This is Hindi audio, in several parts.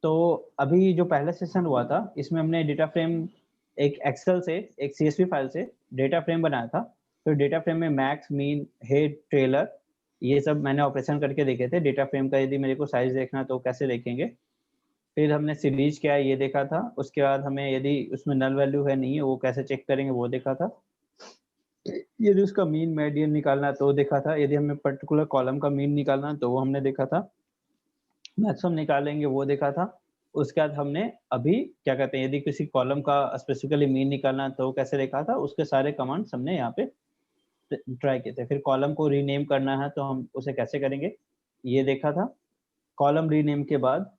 तो अभी जो पहला सेशन हुआ था इसमें हमने डेटा फ्रेम एक एक्सेल से एक CSV फाइल से डेटा फ्रेम बनाया था। तो डेटा फ्रेम में मैक्स, मीन, हेड, ट्रेलर ये सब मैंने ऑपरेशन करके देखे थे। डेटा फ्रेम का यदि मेरे को साइज देखना तो कैसे देखेंगे। फिर हमने सीरीज क्या है ये देखा था। उसके बाद हमें यदि उसमें नल वैल्यू है नहीं है वो कैसे चेक करेंगे वो देखा था। यदि उसका मीन मेडियन निकालना है तो देखा था। यदि हमें पर्टिकुलर कॉलम का मीन निकालना है तो वो हमने देखा था। मैक्सिमम निकालेंगे वो देखा था। उसके बाद हमने अभी क्या कहते हैं यदि किसी कॉलम का स्पेसिफिकली मीन निकालना है तो कैसे देखा था। उसके सारे कमांड्स हमने यहाँ पे ट्राई किए थे। फिर कॉलम को रीनेम करना है तो हम उसे कैसे करेंगे ये देखा था। कॉलम रीनेम के बाद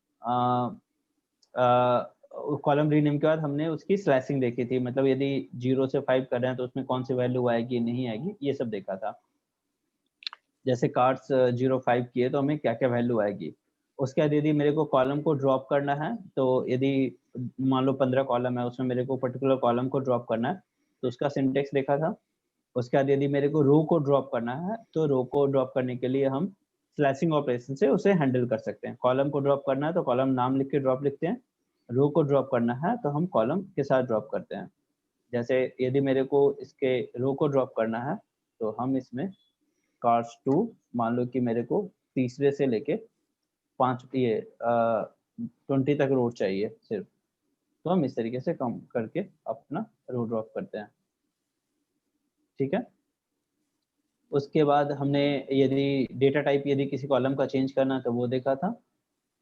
कॉलम रीनेम के बाद हमने उसकी स्लाइसिंग देखी थी। मतलब यदि 0 से 5 कर रहे हैं तो उसमें कौन सी वैल्यू आएगी नहीं आएगी ये सब देखा था। जैसे कार्ड्स 0-5 किए तो हमें क्या क्या वैल्यू आएगी। उसके बाद यदि मेरे को कॉलम को ड्रॉप करना है तो यदि मान लो 15 कॉलम है उसमें मेरे को पर्टिकुलर कॉलम को ड्रॉप करना है तो उसका सिंटेक्स देखा था। उसके बाद यदि मेरे को रो को ड्रॉप करना है तो रो को ड्रॉप करने के लिए हम स्लैशिंग ऑपरेशन से उसे हैंडल कर सकते हैं। कॉलम को ड्रॉप करना है तो कॉलम नाम लिख के ड्रॉप लिखते हैं। रो को ड्रॉप करना है तो हम कॉलम के साथ ड्रॉप करते हैं। जैसे यदि मेरे को इसके रो को ड्रॉप करना है तो हम इसमें कार्स 2 मान लो कि मेरे को तीसरे से लेके 5 ये 20 तक रो चाहिए सिर्फ। तो हम इस तरीके से कम करके अपना रो ड्रॉप करते हैं। ठीक है। उसके बाद हमने यदि डेटा टाइप यदि किसी कॉलम का चेंज करना तो वो देखा था।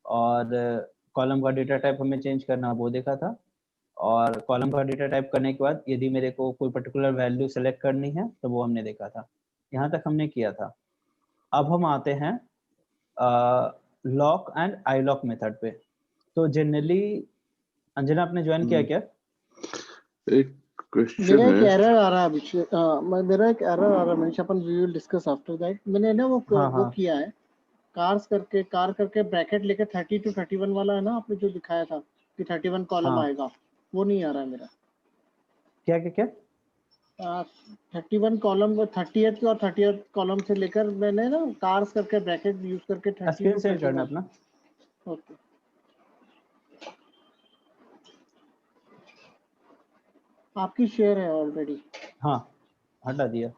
और कॉलम का डेटा टाइप हमें चेंज करना वो देखा था। और कॉलम का डेटा टाइप करने के बाद यदि मेरे को कोई पर्टिकुलर वैल्यू सेलेक्ट करनी है तो वो हमने देखा था। यहाँ तक हमने किया था। अब हम आते हैं lock and I lock method पे। तो जनरली अंजना आपने ज्वाइन किया क्या? एक क्वेश्चन मेरा एक है। एरर आ रहा है अभिषेक, मेरा एक एरर आ रहा है मनीष, अपन we will discuss after that. मैंने ना वो किया है कार करके ब्रैकेट लेके 30 to 31 वाला है ना आपने जो दिखाया था कि 31 कॉलम आएगा, वो नहीं आ रहा है मेरा। क्या क्या क्या 31 कॉलम 30th और 30th कॉलम से लेकर मैंने ना कार्स करके ब्रैकेट यूज करके 30 स्क्रीन to शेयर करना 31। अपना। ओके, आपकी शेयर है ऑलरेडी। हाँ हटा दिया।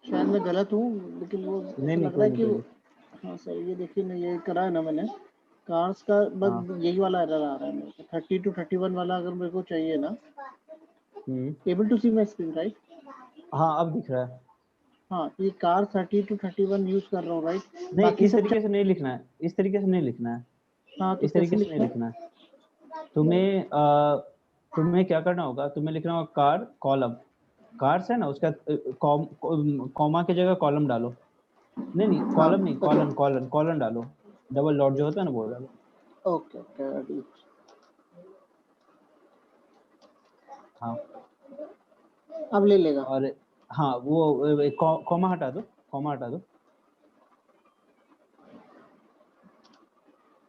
शायद मैं गलत हूँ लेकिन वो ऐसा नहीं लग रहा है कि नहीं। हाँ सर ये देखिए ना, ये करा है ना मैंने कार्स का, बस यही वाला एरर आ रहा है मेरे को। 30 to 31 वाला अगर मेरे को चाहिए ना। Able to see my screen right? हाँ अब दिख रहा है। हाँ तो ये कार 30 to 31 यूज कर रहा हूँ राइट? नहीं बाकी इस सब तरीके से नहीं लिखना है। इस तरीके से नहीं लिखना है। हाँ तो इस तरीके से नहीं लिखना लिखना है। तुम्हें क्या करना होगा। तुम्हें लिखना होगा कार कॉलम। कार्स है ना उसका कॉमा की जगह कॉलम डालो। नहीं कॉलम नहीं, कॉलन कॉलन कॉलन डालो। डबल डॉट जो होता है ना वो डालो। ओके ओके हाँ अब ले लेगा। और हाँ वो कॉमा हटा दो। कॉमा हटा दो।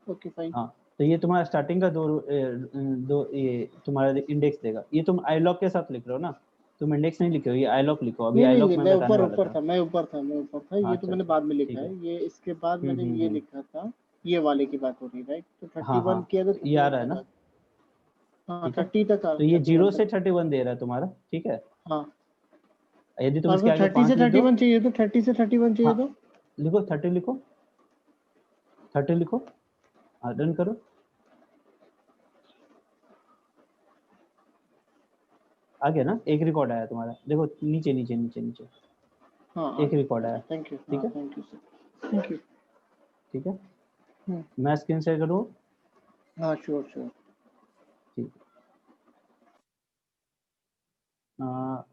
Okay fine. हाँ तो ये तुम्हारा स्टार्टिंग का दो ये तुम्हारा इंडेक्स देगा। ये तुम आई लॉक के साथ लिख रहे हो ना। तुम इंडेक्स नहीं लिखे हो, ये आई लॉक लिखो। अभी आई लॉक नहीं में मैं बताने वाला ऊपर था। था, मैं ऊपर था। ये तो अच्छा मैंने अच्छा बाद में लिखा ठीक है। है। ये इसके बाद मैंने ये लिखा था, ये वाले की बात हो रही राइट? तो 31 किया तो ये आ 31 रहा है तक ना। आ। हाँ ठीक है 30 तक आ, तो ये 0 31 से तक। 31 दे रहा है तुम्हारा। ठीक है। हाँ यदि तुम और इसके फिर आगे 30 से 5 लिख दो। 31 चाहिए तो 30 से 31 चाहिए हाँ तो लिखो 30 लिखो। 30 लिखो। हाँ डन करो। आ गया ना। एक रिकॉर्ड आया तुम्हारा देखो नीचे नीचे नीचे नीचे। हाँ एक रिकॉर्ड आया। Thank you. ठीक है thank you sir, thank you. ठीक है। मैं स्क्रीन शेयर करूँ? हाँ श्योर। ठीक।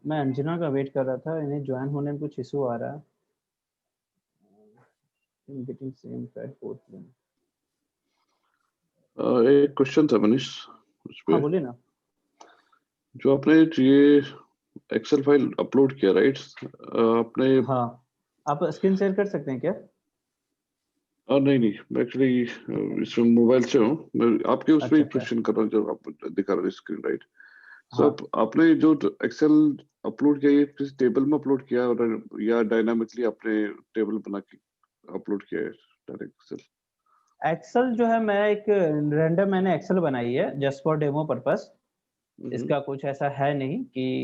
मैं अंजना का वेट कर रहा था। इन्हें ज्वाइन होने में कुछ इशू आ रहा है। गेटिंग सेम पैड पोर्ट में। एक क्वेश्चन था मनीष उसपे। हाँ बोलिए ना। जो आपने ये एक्सेल फाइल अपलोड किया राइट आपने? हाँ आप स्क्रीन शेयर कर सकते हैं क्या? नहीं मैं एक्चुअली इसमें मोबाइल से हूँ। मैं आपके उसमें ही अच्छा क्वेश्चन कर रहा हूँ जो आप दिखा रहे स्क्रीन राइट। हाँ आपने जो एक्सेल अपलोड किया ये किसी टेबल में अपलोड किया और या डायनामिकली आपने टेबल बना के अपलोड किया है डायरेक्ट एक्सेल? एक्सेल जो है मैं एक रैंडम मैंने एक्सेल बनाई है जस्ट फॉर डेमो पर्पस। इसका कुछ ऐसा है नहीं कि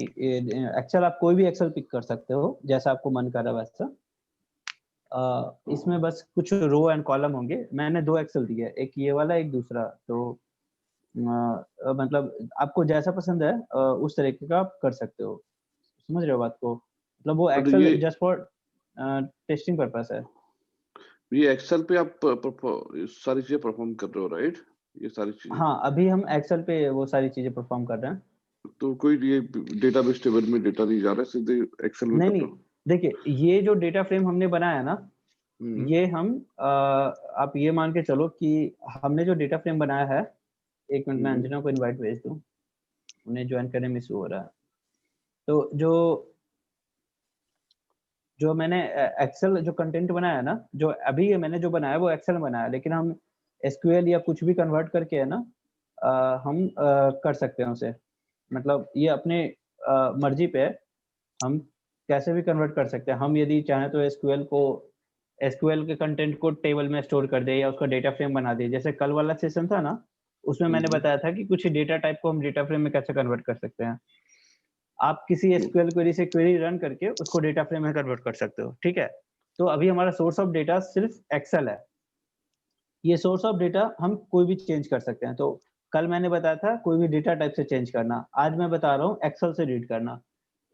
एक्सेल आप कोई भी एक्सेल पिक कर सकते हो जैसा आपको मन करे वैसा। इसमें बस कुछ रो एंड कॉलम होंगे। मैंने 2 एक्सेल दिए, एक ये वाला एक दूसरा। तो मतलब आपको जैसा पसंद है उस तरीके का आप कर सकते हो। समझ रहे हो बात को? मतलब वो Excel just for testing purpose है। ये एक्सेल पे आप सारी चीजें परफॉर्म कर रहे हो, राइट? ये सारी चीजें। हाँ, अभी हम एक्सेल पे वो सारी चीजें परफॉर्म कर रहे हैं। तो कोई ये डेटाबेस टेबल में डेटा नहीं जा रहा है, सीधे एक्सेल में कर रहे हो? देखिए ये जो डेटा फ्रेम हमने बनाया ना, ये हम आप ये मान के चलो कि हमने जो डेटा फ्रेम बनाया है, एक मिनट में अंजना को इनवाइट भेज दूं, उन्हें ज्वाइन करने में इशू हो रहा है। तो जो मैंने एक्सेल जो कंटेंट बनाया ना, जो अभी ये मैंने जो बनाया वो एक्सेल बनाया, लेकिन हम एसक्यूएल या कुछ भी कन्वर्ट करके है ना हम कर सकते हैं उसे। मतलब ये अपने मर्जी पे है, हम कैसे भी कन्वर्ट कर सकते हैं। हम यदि चाहें तो एसक्यूएल के कंटेंट को टेबल में स्टोर कर दे या उसका डेटा फ्रेम बना दे। जैसे कल वाला सेशन था ना, उसमें मैंने बताया था कि कुछ डेटा टाइप को हम डेटा फ्रेम में कैसे कन्वर्ट कर सकते हैं। आप किसी एसक्यूएल क्वेरी से क्वेरी रन करके उसको डेटा फ्रेम में कन्वर्ट कर सकते हो, ठीक है? तो अभी हमारा सोर्स ऑफ डेटा सिर्फ एक्सेल है। ये सोर्स ऑफ डेटा हम कोई भी चेंज कर सकते हैं। तो कल मैंने बताया था कोई भी डेटा टाइप से चेंज करना, आज मैं बता रहा हूँ एक्सेल से रीड करना।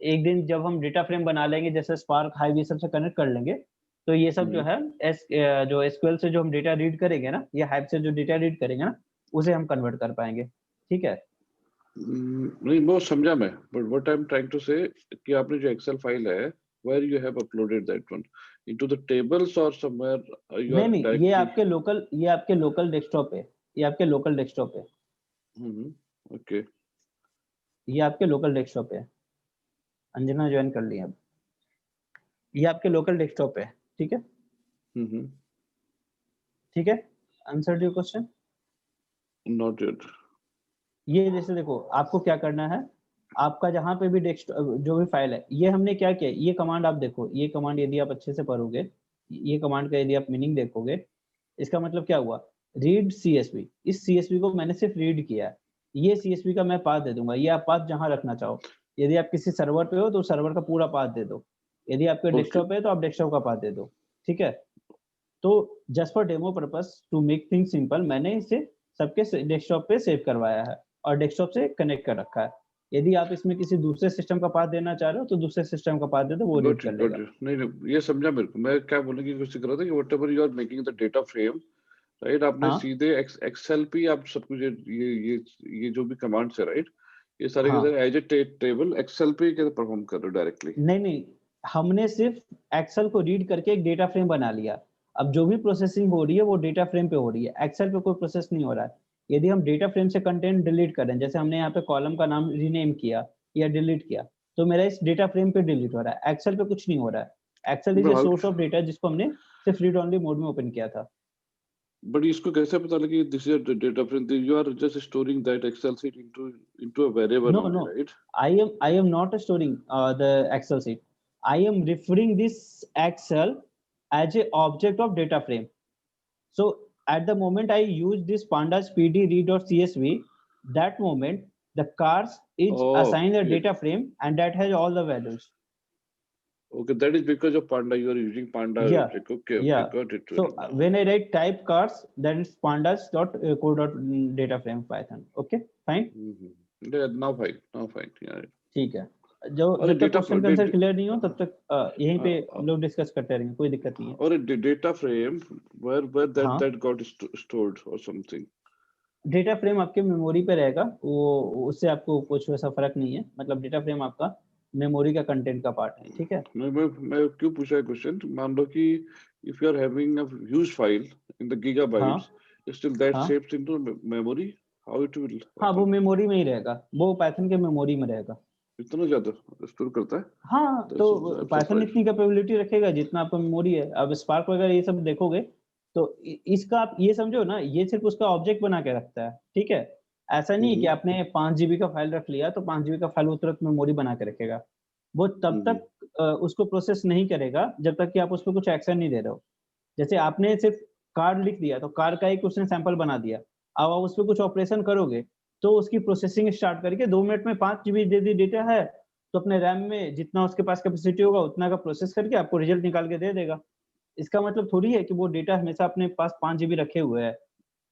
एक दिन जब हम डेटा फ्रेम बना लेंगे, जैसे स्पार्क, हाइव ये सब से कनेक्ट कर लेंगे, तो ये सब जो है जो एसक्यूएल से जो हम डेटा रीड करेंगे ना, या हाइव से जो डेटा रीड करेंगे ना, उसे हम कन्वर्ट कर पाएंगे, ठीक है? नहीं वो समझा मैं, but what I am trying to say कि आपने जो एक्सेल फाइल है, where you have uploaded that one into the tables or somewhere you are नहीं, directly ये आपके लोकल डेस्कटॉप पे, ये आपके लोकल डेस्कटॉप पे, ओके। ये आपके लोकल डेस्कटॉप पे। अंजना ज्वाइन कर ली अब। ये आपके लोकल डेस्कटॉप पे, ठीक है? ठीक है, answer your question. Not yet. ये जैसे देखो, आपको क्या करना है, आपका जहां पे भी डेस्कटॉप जो भी फाइल है, ये हमने क्या किया, ये कमांड आप देखो, ये कमांड यदि आप अच्छे से पढ़ोगे, ये कमांड का यदि आप मीनिंग देखोगे, इसका मतलब क्या हुआ, रीड सीएसवी। इस सीएसवी को मैंने सिर्फ रीड किया है। ये सीएसवी का मैं पाथ दे दूंगा, ये आप पाथ जहां रखना चाहो। यदि आप किसी सर्वर पे हो तो सर्वर का पूरा पाथ दे दो, यदि आपके डेस्कटॉप पे है तो आप डेस्कटॉप का पाथ दे दो, ठीक है? तो just for demo purpose to make things simple, मैंने इसे सबके डेस्कटॉप पे सेव करवाया है और डेस्कटॉप से कनेक्ट कर रखा है। यदि आप इसमें किसी दूसरे सिस्टम का पाथ देना चाह रहे हो तो दूसरे सिस्टम का पाथ दे दो, वो रीड कर लेगा। नहीं ये समझा मेरे को। मैं क्या बोलने की कोशिश कर रहा था कि whatever you are making the data frame, right, आपने सीधे एक्सेल पे आप सब कुछ ये जो भी कमांड्स है, राइट, ये सारे के सारे एज ए टेबल एक्सेल पे कैसे परफॉर्म कर रहे हो डायरेक्टली? नहीं, हमने सिर्फ एक्सेल को रीड करके एक डेटा फ्रेम बना लिया। अब जो भी प्रोसेसिंग हो रही है वो डेटा फ्रेम पे हो रही है, एक्सेल पे कोई प्रोसेस नहीं हो रहा है। यदि हम डेटा फ्रेम से कंटेंट डिलीट करें, जैसे हमने यहाँ पे कॉलम का नाम रीनेम किया या डिलीट किया, तो मेरा इस डेटा फ्रेम पे डिलीट हो रहा है, एक्सेल पे कुछ नहीं हो रहा है। Excel is a source of data जिसको हमने सिर्फ रीड ओनली मोड में ओपन किया था। बट इसको कैसे पता लगे this is a data frame? You are just storing that Excel sheet into a variable No, right? I am not storing the Excel sheet. I am referring this Excel as a object of data frame. So at the moment I use this pandas pd read.csv, that moment the cars is assigned a data frame and that has all the values. Okay, that is because of Panda. You are using Panda. Yeah, Okay, yeah. got it. So when I write type cars, then it's pandas.co.data frame Python. Okay, fine. Yeah, now fine. Yeah. ठीक है, जब तक क्वेश्चन का आंसर क्लियर नहीं हो तब तक यहीं पे लोग डिस्कस करते रहेंगे, कोई दिक्कत नहीं है। और data frame where that got stored or something? Data frame आपके मेमोरी पे रहेगा, वो उससे आपको कुछ वैसा फर्क नहीं है। मतलब डेटा फ्रेम आपका मेमोरी का कंटेंट का पार्ट है, ठीक है? मैं क्यों पूछा है क्वेश्चन, मान लो कि if you are having a huge file in the gigabytes, still that shapes into memory, how it will? हाँ, वो मेमोरी में ही रहेगा, वो पाइथन के मेमोरी में रहेगा। इतना ज्यादा स्टोर करता है? हाँ, तो पाइथन इतनी कैपेबिलिटी रखेगा जितना आपका मेमोरी है। अब स्पार्क वगैरह ये सब देखोगे तो इसका आप ये समझो ना, ये सिर्फ उसका ऑब्जेक्ट बना के रखता है, ठीक है? ऐसा नहीं कि आपने 5 जीबी का फाइल रख लिया तो 5 जीबी का फाइल वो तुरंत मेमोरी बना के रखेगा। वो तब तक उसको प्रोसेस नहीं करेगा जब तक कि आप उस पर कुछ एक्शन नहीं दे रहे हो। जैसे आपने सिर्फ कार लिख दिया, तो कार का एक उसने सैंपल बना दिया। अब आप उस पे कुछ ऑपरेशन करोगे तो उसकी प्रोसेसिंग स्टार्ट करके 2 मिनट में 5 जीबी यदि डेटा है तो अपने रैम में जितना उसके पास कैपेसिटी होगा उतना का प्रोसेस करके आपको रिजल्ट निकाल के दे देगा। इसका मतलब थोड़ी है कि वो डेटा हमेशा अपने पास 5 जीबी रखे हुए है।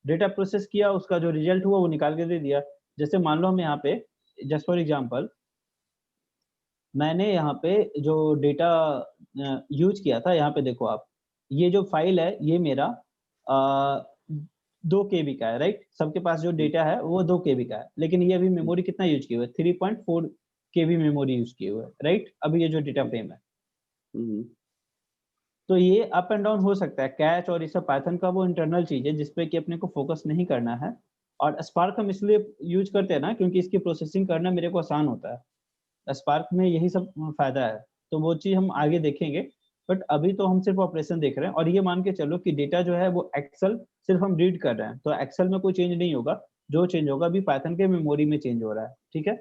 डेटा प्रोसेस किया, उसका जो रिजल्ट हुआ वो निकाल के दे दिया। जैसे मान लो हम यहाँ पे जस्ट फॉर एग्जांपल मैंने यहाँ पे जो डेटा यूज़ किया था, यहाँ पे देखो आप, ये जो फाइल है ये मेरा 2 केबी का है, राइट? सबके पास जो डेटा है वो 2 केबी का है, लेकिन ये अभी मेमोरी कितना यूज़ किए हुए है? 3.4 केबी मेमोरी यूज़ किए हुए है, राइट? अभी ये जो डेटा फ्रेम है। तो ये अप एंड डाउन हो सकता है। कैच और ये सब पाइथन का वो इंटरनल चीज़ है जिस पे कि अपने को फोकस नहीं करना है। और स्पार्क हम इसलिए यूज़ करते हैं ना क्योंकि इसकी प्रोसेसिंग करना मेरे को आसान होता है। स्पार्क में यही सब फ़ायदा है, तो वो चीज़ हम आगे देखेंगे। बट अभी तो हम सिर्फ ऑपरेशन देख रहे हैं और ये मान के चलो कि डेटा जो है वो एक्सेल सिर्फ हम रीड कर रहे हैं, तो एक्सेल में कोई चेंज नहीं होगा। जो चेंज होगा अभी पाइथन के मेमोरी में चेंज हो रहा है, ठीक है?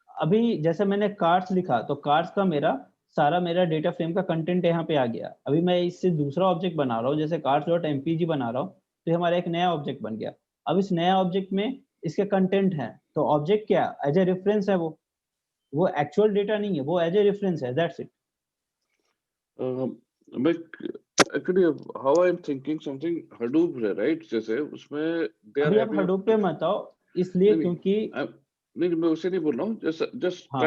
अभी जैसे मैंने कार्ड्स लिखा तो कार्ड्स का मेरा डेटा फ्रेम का कंटेंट यहाँ पे आ गया। अभी मैं इससे दूसरा ऑब्जेक्ट बना रहा हूँ, जैसे cards.mpg बना रहा हूँ, तो ये हमारा एक नया ऑब्जेक्ट बन गया। अब इस नया ऑब्जेक्ट में इसके कंटेंट है, तो ऑब्जेक्ट क्या एज ए रेफरेंस है, वो एक्चुअल डेटा नहीं है, वो एज ए रेफरेंस है, that's it. Actually how I am thinking something Hadoop है, राइट? जैसे उसमें दे आर अभी आप हैविंग Hadoop पे मत आओ, इसलिए क्योंकि नहीं मैं उसे नहीं बोल रहा हूँ, जस्ट हाँ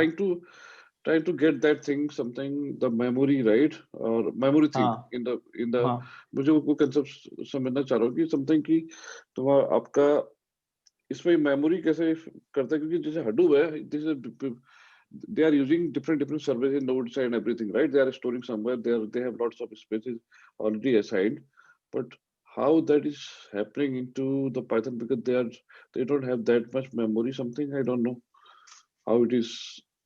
trying to get that thing something the memory, right? और memory thing हाँ in the हाँ मुझे वो concept समझना चाह रहा हूँ कि something कि तुम्हारा आपका इसमें मेमोरी कैसे करता है, क्योंकि जैसे Hadoop है, they are using different services, nodes and everything, right? They are storing somewhere, they have lots of spaces already assigned, but how that is happening into the Python, because they don't have that much memory, something I don't know how it is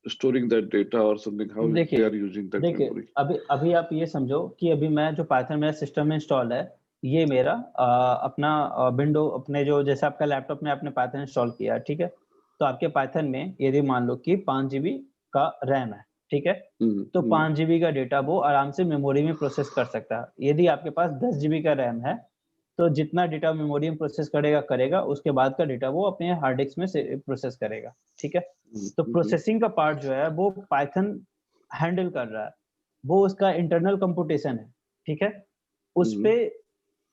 storing that data or something, how they are using that देखिए memory. अभी आप ये समझो कि अभी मैं जो पाइथन मेरा सिस्टम में इंस्टॉल है, ये मेरा अपना विंडो अपने जो जैसे आपका लैपटॉप में आपने पाइथन इंस्टॉल किया, ठीक है? तो आपके पाइथन में यदि मान लो कि 5 जीबी का रैम है, ठीक है? तो 5 जीबी का डेटा वो आराम से मेमोरी में प्रोसेस कर सकता है। यदि आपके पास 10 जीबी का रैम है, तो जितना डेटा मेमोरी में प्रोसेस करेगा, उसके बाद का डेटा वो अपने हार्ड डिस्क में से प्रोसेस करेगा, ठीक है? तो प्रोसेसिंग का पार्ट जो है वो पाइथन हैंडल कर रहा है, वो उसका इंटरनल कंप्यूटेशन है, ठीक है? उस पे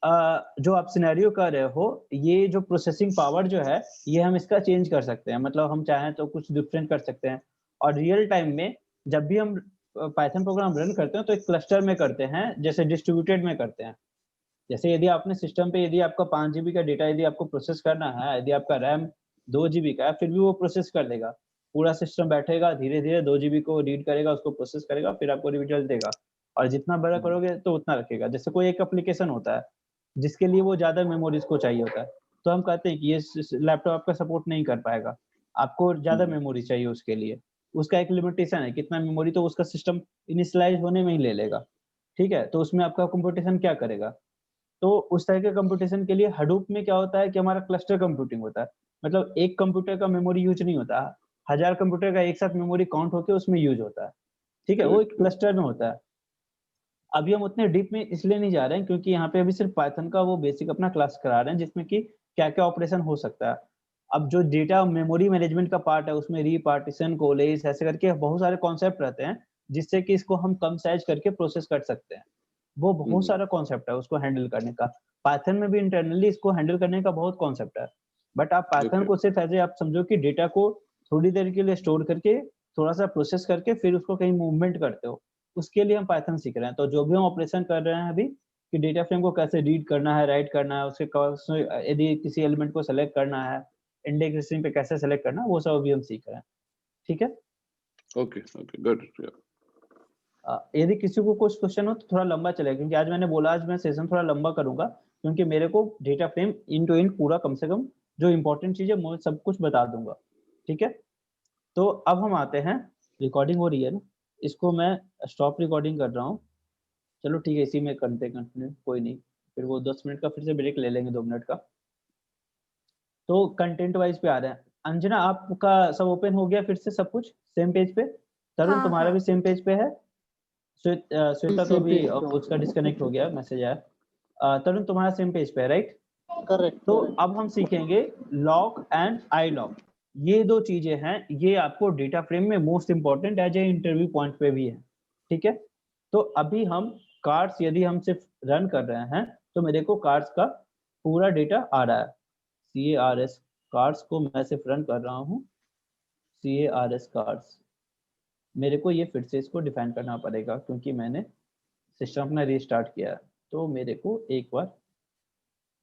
जो आप सिनेरियो कर रहे हो, ये जो प्रोसेसिंग पावर जो है, ये हम इसका चेंज कर सकते हैं, मतलब हम चाहें तो कुछ डिफरेंट कर सकते हैं। और रियल टाइम में जब भी हम पाइथन प्रोग्राम रन करते हैं तो एक क्लस्टर में करते हैं, जैसे डिस्ट्रीब्यूटेड में करते हैं। जैसे यदि आपने सिस्टम पे यदि आपका 5 जीबी का डेटा यदि आपको प्रोसेस करना है, यदि आपका रैम 2 जीबी का है, फिर भी वो प्रोसेस कर देगा। पूरा सिस्टम बैठेगा, धीरे-धीरे 2 जीबी को रीड करेगा, उसको प्रोसेस करेगा, फिर आपको रिजल्ट देगा। और जितना बड़ा करोगे तो उतना रखेगा। जैसे कोई एक एप्लीकेशन होता है, जिसके लिए वो ज़्यादा मेमोरीज़ को चाहिए होता है, तो हम कहते हैं कि ये लैपटॉप आपका सपोर्ट नहीं कर पाएगा, आपको ज़्यादा मेमोरी चाहिए उसके लिए। उसका एक लिमिटेशन है, कितना मेमोरी तो उसका सिस्टम इनिशियलाइज़ होने में ही ले लेगा, ठीक है? तो उसमें आपका कंप्यूटेशन क्या करेगा? तो उस तरह के कंप्यूटेशन के लिए हडूप में क्या होता है कि हमारा क्लस्टर कंप्यूटिंग होता है। मतलब एक कंप्यूटर का मेमोरी यूज़ नहीं होता, 1000 कंप्यूटर का एक साथ मेमोरी काउंट होके उसमें यूज़ होता है, ठीक है? वो एक क्लस्टर में होता है। अभी हम उतने डीप में इसलिए नहीं जा रहे हैं क्योंकि यहाँ पे अभी सिर्फ पाइथन का वो बेसिक अपना क्लास करा रहे हैं जिसमें कि क्या-क्या ऑपरेशन हो सकता है। अब जो डेटा मेमोरी मैनेजमेंट का पार्ट है उसमें रीपार्टीशन, कोलेज ऐसे करके बहुत सारे कॉन्सेप्ट रहते हैं, जिससे कि इसको हम कम साइज़ करके प्रोसेस कर सकते हैं। वो बहुत सारा कॉन्सेप्ट है उसको हैंडल करने का। पाइथन में भी इंटरनली इसको हैंडल करने का बहुत कॉन्सेप्ट है। बट आप पाइथन को सिर्फ ऐसे आप समझो कि डेटा को थोड़ी देर के लिए स्टोर करके, थोड़ा-सा प्रोसेस करके फिर उसको कहीं मूवमेंट करते हो। उसके लिए हम पाइथन सीख रहे हैं। तो जो भी हम ऑपरेशन कर रहे हैं अभी कि डेटा फ्रेम को कैसे रीड करना है, राइट करना है, उसके यदि किसी एलिमेंट को सेलेक्ट करना है, इंडेक्सिंग पे कैसे सेलेक्ट करना है, वो सब अभी हम सीख रहे हैं। ठीक है? Okay, good. यदि किसी को कुछ क्वेश्चन हो तो थोड़ा लंबा चलेगा क्योंकि आज मैंने बोला आज मैं सेशन थोड़ा लंबा करूंगा क्योंकि मेरे को डेटा फ्रेम इन टू इन पूरा कम से कम जो इम्पोर्टेंट चीज है मैं सब कुछ बता दूंगा। ठीक है? तो अब हम आते हैं, रिकॉर्डिंग हो रही है ना, इसको मैं स्टॉप रिकॉर्डिंग कर रहा हूँ। चलो ठीक है, इसी में करते हैं कंटिन्यू, कोई नहीं, फिर वो 10 मिनट का फिर से ब्रेक ले लेंगे 2 मिनट का। तो कंटेंट वाइज पे आ रहे हैं। अंजना आपका सब ओपन हो गया फिर से सब कुछ सेम पेज पे? तरुण हाँ तुम्हारा हाँ भी सेम पेज पे है? श्वेता तो अभी उसका डिस्कनेक्ट हो गया, मैसेज आया। तरुण तुम्हारा सेम पेज पे है राइट? करेक्ट। तो अब हम सीखेंगे लॉक एंड आई लॉक। ये दो चीजें हैं, ये आपको डेटा फ्रेम में most important as a interview point पे भी है, ठीक है? तो अभी हम कार्ड्स यदि हम सिर्फ रन कर रहे हैं तो मेरे को कार्ड्स का पूरा डेटा आ रहा है। CARS कार्ड्स को मैं सिर्फ रन कर रहा हूँ, CARS कार्ड्स। मेरे को ये फिर से इसको डिफाइन करना पड़ेगा क्योंकि मैंने सिस्टम अपना रीस्टार्ट किया है। तो मेरे को एक बार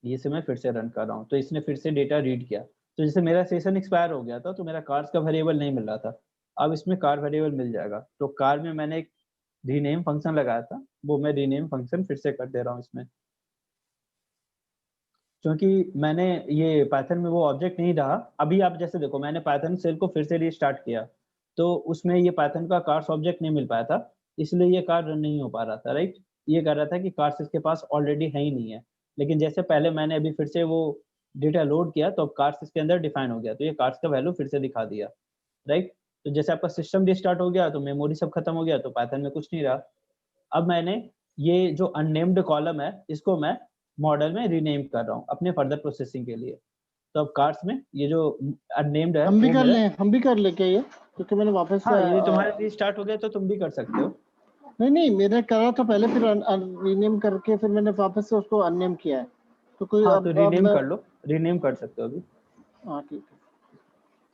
ये से मैं फिर से रन कर रहा हूँ, तो इसने फिर से डेटा रीड किया। तो जैसे मेरा सेशन एक्सपायर हो गया था तो मेरा कार्स का वेरिएबल नहीं मिल रहा था, अब इसमें कार वेरिएबल मिल जाएगा। तो कार में मैंने एक रीनेम फंक्शन लगाया था, वो मैं रीनेम फंक्शन फिर से कर दे रहा हूँ इसमें, क्योंकि मैंने ये पाइथन में वो ऑब्जेक्ट नहीं रहा। अभी आप जैसे देखो मैंने पाइथन सेल को फिर से रीस्टार्ट किया तो उसमें ये पाइथन का कार्स ऑब्जेक्ट नहीं मिल पाया था, इसलिए ये कार रन नहीं हो पा रहा था, राइट? ये कह रहा था कि कार्स इसके पास ऑलरेडी है ही नहीं है। लेकिन जैसे पहले मैंने अभी फिर से वो डेटा लोड किया तो अब कार्स इसके अंदर डिफाइन हो गया, तो ये कार्स का वैल्यू फिर से दिखा दिया, राइट? तो जैसे आपका सिस्टम रिस्टार्ट हो गया तो मेमोरी सब खत्म हो गया, तो पाइथन में कुछ नहीं रहा। अब मैंने ये जो अननेम्ड कॉलम है इसको मैं मॉडल में रीनेम कर रहा हूँ अपने फर्दर प्रोसेसिंग के लिए। तो अब कार्ड्स में ये जो अननेम्ड है हम भी कर ले क्या ये, क्योंकि मैंने वापस हाँ, ये तुम्हारे रीस्टार्ट हो गया तो तुम भी कर सकते हो। नहीं मैंने करा था पहले, फिर रीनेम करके फिर मैंने वापस से उसको अननेम किया है। तो कोई हाँ, तो रीनेम कर लो, रीनेम कर सकते हो अभी। हाँ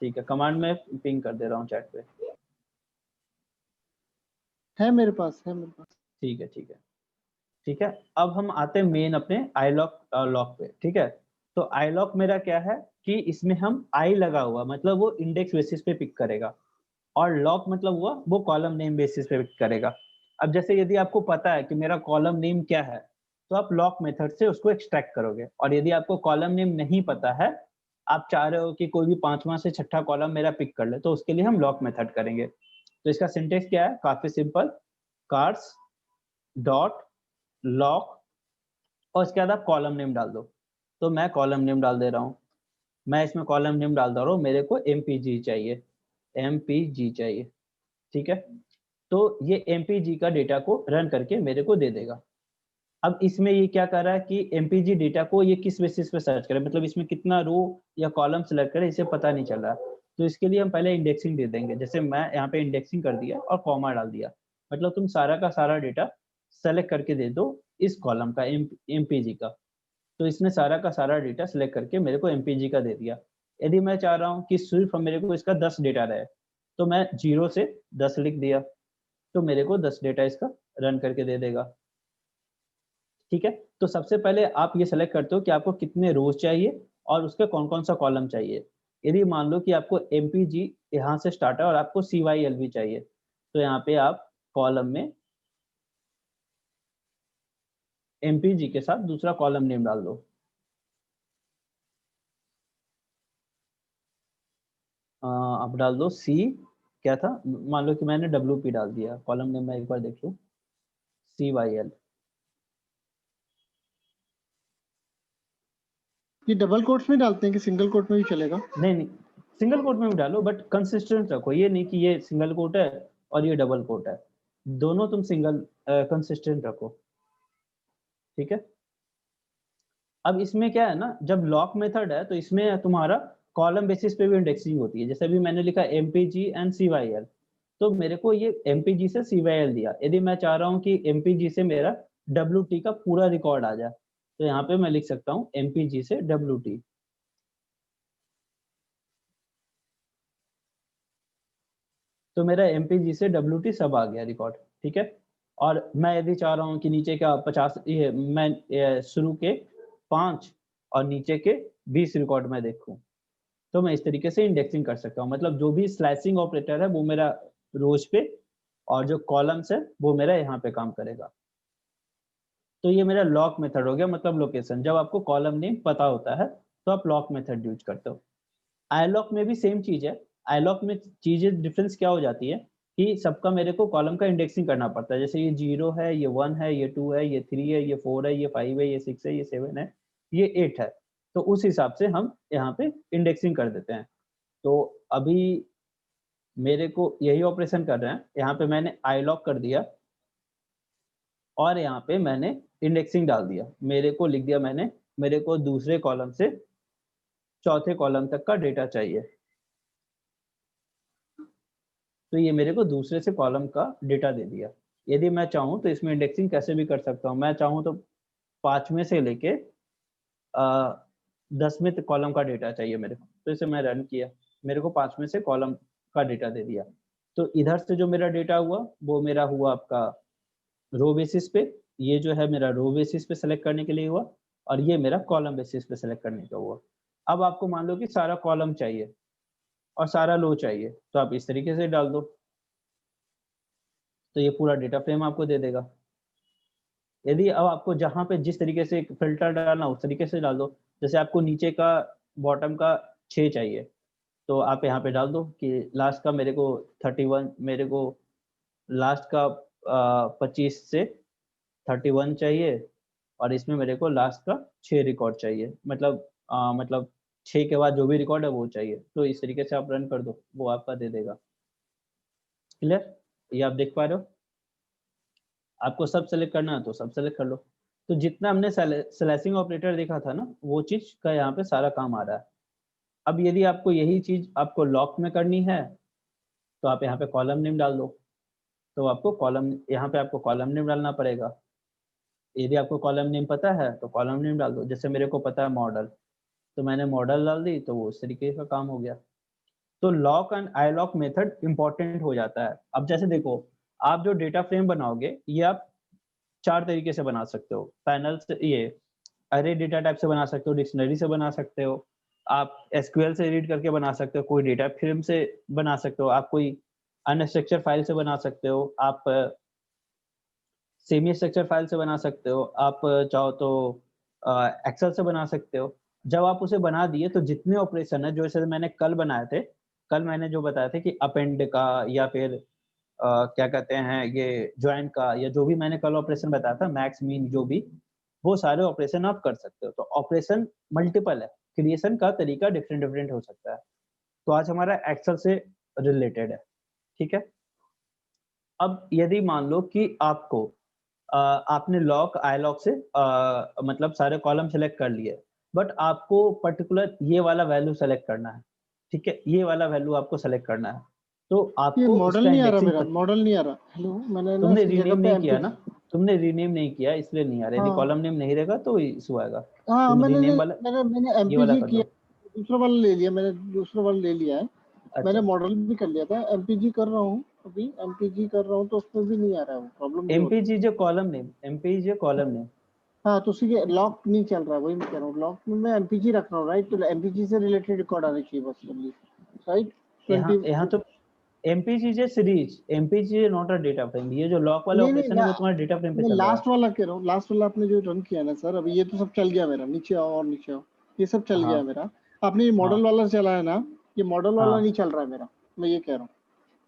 ठीक है, कमांड में पिंग कर दे रहा हूँ चैट पे। है मेरे पास। ठीक है। अब हम आते हैं मेन अपने आई लॉक पे, ठीक है? तो आई लॉक मेरा क्या है कि इसमें हम आई लगा हुआ मतलब वो इंडेक्स बेसिस पे पिक करेगा, और लॉक मतलब हुआ वो कॉलम नेम बेसिस पे पिक करेगा। अब जैसे यदि आपको पता है कि मेरा कॉलम नेम क्या है तो आप लॉक मेथड से उसको एक्सट्रैक्ट करोगे, और यदि आपको कॉलम नेम नहीं पता है, आप चाह रहे हो कि कोई भी 5वां से 6ठा कॉलम मेरा पिक कर ले, तो उसके लिए हम लॉक मेथड करेंगे। तो इसका सिंटेक्स क्या है? काफी सिंपल, कार्स डॉट लॉक और इसके बाद आप कॉलम नेम डाल दो। तो मैं कॉलम नेम डाल दे रहा हूँ, मैं इसमें कॉलम नेम डाल दे रहा हूँ, मेरे को MPG चाहिए, MPG चाहिए, ठीक है? तो ये MPG का डेटा को रन करके मेरे को दे देगा। अब इसमें ये क्या कर रहा है कि MPG डेटा को ये किस बेसिस पे सर्च करे, मतलब इसमें कितना रो या कॉलम सेलेक्ट करे इसे पता नहीं चल रहा। तो इसके लिए हम पहले इंडेक्सिंग दे देंगे, जैसे मैं यहाँ पे इंडेक्सिंग कर दिया और कॉमा डाल दिया, मतलब तुम सारा का सारा डेटा सेलेक्ट करके दे दो इस कॉलम का MPG का। तो इसने सारा का सारा डेटा सेलेक्ट करके मेरे को MPG का दे दिया। यदि मैं चाह रहा हूँ कि सिर्फ मेरे को इसका 10 डेटा रहे, तो मैं 0 से 10 लिख दिया, तो मेरे को 10 डेटा इसका रन करके दे देगा, ठीक है? तो सबसे पहले आप ये सेलेक्ट करते हो कि आपको कितने रोज चाहिए और उसका कौन कौन सा कॉलम चाहिए। यदि मान लो कि आपको MPG यहाँ से स्टार्ट है और आपको CYLV चाहिए, तो यहाँ पे आप कॉलम में MPG के साथ दूसरा कॉलम नेम डाल दो। आप डाल दो C, क्या था, मान लो कि मैंने WP डाल दिया, कॉलम नेम में एक बार देख लो, CYL। ये डबल कोट्स में डालते हैं कि सिंगल कोट में भी चलेगा? नहीं, सिंगल कोट में भी डालो, बट कंसिस्टेंट रखो, ये नहीं कि ये सिंगल कोट है और ये डबल कोट है, दोनों तुम सिंगल कंसिस्टेंट रखो, ठीक है? अब इसमें क्या है ना, जब लॉक मेथड है तो इसमें तुम्हारा कॉलम बेसिस पे भी इंडेक्सिंग होती है। जैसे अभी मैंने लिखा MPG एंड CYL, तो मेरे को ये MPG से CYL दिया। यदि मैं चाह रहा हूँ कि MPG से मेरा WT का पूरा रिकॉर्ड आ जाए, तो यहाँ पे मैं लिख सकता हूँ MPG से WT। तो मेरा MPG से WT सब आ गया रिकॉर्ड, ठीक है? और मैं यदि चाह रहा हूँ कि नीचे का 50 ये मैं शुरू के 5 और नीचे के 20 रिकॉर्ड में देखूं, तो मैं इस तरीके से इंडेक्सिंग कर सकता हूँ। मतलब जो भी स्लाइसिंग ऑपरेटर है वो मेरा रोज पे, और जो कॉलम्स है वो मेरा यहाँ पे काम करेगा। तो ये मेरा लॉक मेथड हो गया, मतलब लोकेशन। जब आपको कॉलम नेम पता होता है तो आप लॉक मेथड यूज करते हो। आईलॉक में भी सेम चीज है। आईलॉक में चीजें डिफरेंस क्या हो जाती है कि सबका मेरे को कॉलम का इंडेक्सिंग करना पड़ता है। जैसे ये 0 है, ये 1 है, ये 2 है, ये 3 है, ये 4 है, ये 5 है, ये 6 है, ये 7 है, ये 8 है। तो उस हिसाब से हम यहाँ पे इंडेक्सिंग कर देते हैं। तो अभी मेरे को यही ऑपरेशन कर रहे हैं, यहाँ पे मैंने आईलॉक कर दिया और यहाँ पे मैंने इंडेक्सिंग डाल दिया, मेरे को लिख दिया मैंने, मेरे को दूसरे कॉलम से चौथे कॉलम तक का डेटा चाहिए। तो ये मेरे को दूसरे से कॉलम का डेटा दे दिया। यदि मैं चाहूँ तो इसमें इंडेक्सिंग कैसे भी कर सकता हूँ। मैं चाहूँ तो 5वें से लेके 10वें कॉलम का डेटा चाहिए मेरे को, तो इसे मैं रन किया, मेरे को 5वें से कॉलम का डेटा दे दिया। तो इधर से जो मेरा डेटा हुआ वो मेरा हुआ आपका रो बेसिस पे, ये जो है मेरा रो बेसिस पे सेलेक्ट करने के लिए हुआ, और ये मेरा कॉलम बेसिस पे सेलेक्ट करने का हुआ। अब आपको मान लो कि सारा कॉलम चाहिए और सारा रो चाहिए, तो आप इस तरीके से डाल दो, तो ये पूरा डेटा फ्रेम आपको दे देगा। यदि अब आपको जहाँ पे जिस तरीके से फ़िल्टर डालना उस तरीके से डाल दो। जैसे आपको नीचे का बॉटम का 6 चाहिए, तो आप यहाँ पे डाल दो कि लास्ट का मेरे को 31, मेरे को लास्ट का 25 से 31 चाहिए, और इसमें मेरे को लास्ट का 6 रिकॉर्ड चाहिए, मतलब 6 के बाद जो भी रिकॉर्ड है वो चाहिए। तो इस तरीके से आप रन कर दो, वो आपका दे देगा। क्लियर? ये आप देख पा रहे हो? आपको सब सेलेक्ट करना है तो सब सेलेक्ट कर लो। तो जितना हमने स्लैशिंग ऑपरेटर देखा था ना, वो चीज़ का यहाँ पे सारा काम आ रहा है। अब यदि आपको यही चीज़ आपको लॉक में करनी है, तो आप यहाँ पे कॉलम नेम डाल दो। तो आपको यहाँ पे आपको कॉलम नेम डालना पड़ेगा। यदि आपको कॉलम नेम पता है तो कॉलम नेम डाल दो। जैसे मेरे को पता है मॉडल, तो मैंने मॉडल डाल दी, तो वो उस तरीके का काम हो गया। तो lock and I lock method important हो जाता है। अब जैसे देखो, आप जो डेटा फ्रेम बनाओगे ये आप 4 तरीके से बना सकते हो। पैनल से, ये अरे डेटा टाइप से बना सकते हो, डिक्शनरी से बना सकते हो, आप एसक्यूएल से रीड करके बना सकते हो, कोई डेटा फ्रेम से बना सकते हो, आप कोई अनस्ट्रक्चर फाइल से बना सकते हो, आप सेमी स्ट्रक्चर फाइल से बना सकते हो, आप चाहो तो एक्सेल से बना सकते हो। जब आप उसे बना दिए तो जितने ऑपरेशन है जो जैसे मैंने कल बनाए थे, कल मैंने जो बताया था कि अपेंड का या फिर क्या कहते हैं ये जॉइन का, या जो भी मैंने कल ऑपरेशन बताया था, मैक्स मीन जो भी, वो सारे ऑपरेशन आप कर सकते हो। तो ऑपरेशन मल्टीपल है, क्रिएशन का तरीका डिफरेंट डिफरेंट हो सकता है। तो आज हमारा एक्सेल से रिलेटेड है, ठीक है। अब यदि मान लो कि आपको आपने लॉक आई लॉक से मतलब सारे कॉलम सेलेक्ट कर लिए, बट आपको पर्टिकुलर ये वाला वैल्यू सेलेक्ट करना है, ठीक है, ये वाला वैल्यू आपको सेलेक्ट करना है, तो ये आपको मॉडल इसका नहीं आ रहा, इंडेक्सिंग मेरा मॉडल नहीं आ रहा। हेलो, मैंने ना तुमने इसकी जगह रीनेम पे नहीं किया ना, एमपी। तुमने रीनेम नहीं किया इसलिए नहीं आ रहा। यदि हाँ कॉलम नेम नहीं रहेगा तो इशू आएगा। हाँ, तुम मैंने रीनेम वाला मैंने मैंने ये वाला एमपीजी कर किया, दो। दूसरा वाला ले लिया मैंने, दूसरा वाला ले लिया है। मैंने अच्छा, मॉडल भी कर लिया था, एमपीजी कर रहा हूँ अभी, एमपीजी कर रहा हूँ तो उसमें भी नहीं आ रहा है, वो प्रॉब्लम ये हो रही है। एमपीजी जो column name, MPG column name. हाँ, तो उसी के लॉक नहीं चल रहा है, वही मैं कह रहा हूँ। लॉक में मैं एमपीजी रख रहा हूँ, राइट, तो एमपीजी से रिलेटेड रिकॉर्ड आने चाहिए बस ओनली, राइट। यहाँ 20 यहाँ तो MPG series, MPG not a data frame. ये जो लॉक वाला नहीं नहीं ऑपरेशन है ना, वो तुम्हारे डेटा फ्रेम पे मैं चल रहा है। लास्ट वाला कह रहा हूँ, लास्ट वाला आपने जो रन किया ना सर, अभी ये तो सब चल गया मेरा, नीचे आओ और नीचे आओ, ये सब चल हाँ गया मेरा। आपने ये हाँ मॉडल वाला चला है ना, ये मॉडल वाला नहीं हाँ। चल रहा है मेरा, मैं ये कह रहा हूँ।